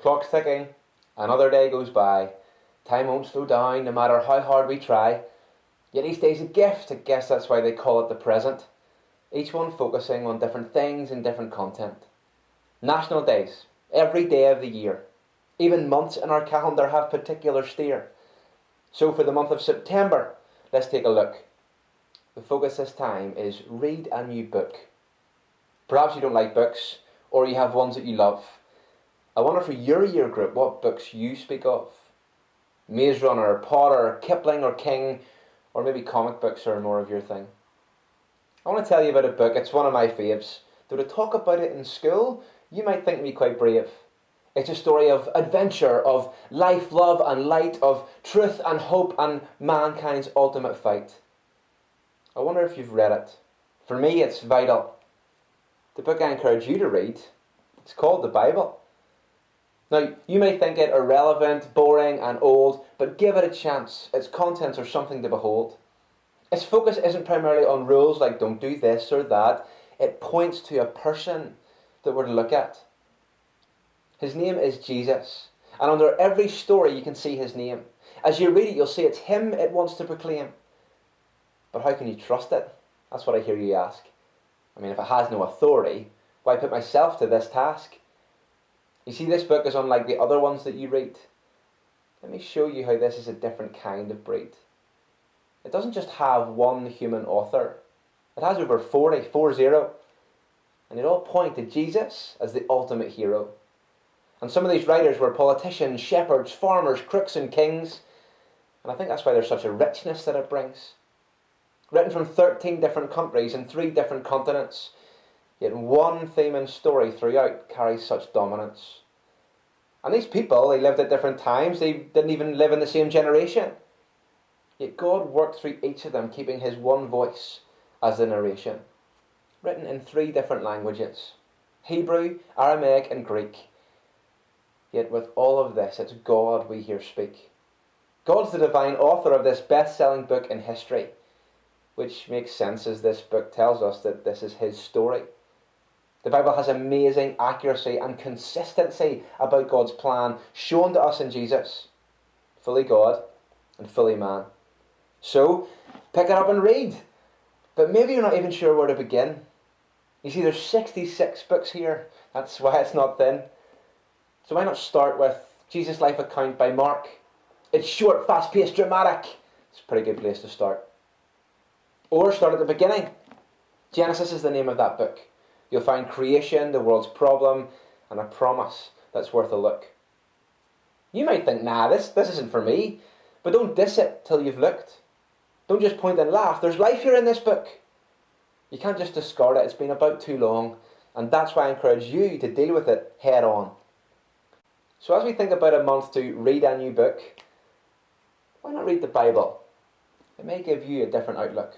Clock's ticking, another day goes by. Time won't slow down no matter how hard we try. Yet each day's a gift, I guess that's why they call it the present. Each one focusing on different things and different content. National days, every day of the year. Even months in our calendar have particular steer. So for the month of September, let's take a look. The focus this time is read a new book. Perhaps you don't like books, or you have ones that you love. I wonder for your year group what books you speak of. Maze Runner, Potter, Kipling or King, or maybe comic books are more of your thing. I want to tell you about a book, it's one of my faves. Though to talk about it in school, you might think me quite brave. It's a story of adventure, of life, love and light, of truth and hope and mankind's ultimate fight. I wonder if you've read it. For me, it's vital. The book I encourage you to read, it's called the Bible. Now, you may think it irrelevant, boring and old, but give it a chance. Its contents are something to behold. Its focus isn't primarily on rules like don't do this or that. It points to a person that we're to look at. His name is Jesus. And under every story you can see his name. As you read it, you'll see it's him it wants to proclaim. But how can you trust it? That's what I hear you ask. I mean, if it has no authority, why put myself to this task? You see, this book is unlike the other ones that you read. Let me show you how this is a different kind of breed. It doesn't just have one human author. It has over 40. And they all point to Jesus as the ultimate hero. And some of these writers were politicians, shepherds, farmers, crooks and kings. And I think that's why there's such a richness that it brings. Written from 13 different countries and 3 different continents. Yet one theme and story throughout carries such dominance. And these people, they lived at different times. They didn't even live in the same generation. Yet God worked through each of them, keeping his one voice as the narration. Written in 3 different languages. Hebrew, Aramaic and Greek. Yet with all of this, it's God we hear speak. God's the divine author of this best-selling book in history. Which makes sense as this book tells us that this is his story. The Bible has amazing accuracy and consistency about God's plan shown to us in Jesus. Fully God and fully man. So, pick it up and read. But maybe you're not even sure where to begin. You see, there's 66 books here. That's why it's not thin. So why not start with Jesus' life account by Mark? It's short, fast-paced, dramatic. It's a pretty good place to start. Or start at the beginning. Genesis is the name of that book. You'll find creation, the world's problem, and a promise that's worth a look. You might think, nah, this isn't for me. But don't diss it till you've looked. Don't just point and laugh. There's life here in this book. You can't just discard it. It's been about too long. And that's why I encourage you to deal with it head on. So as we think about a month to read a new book, why not read the Bible? It may give you a different outlook.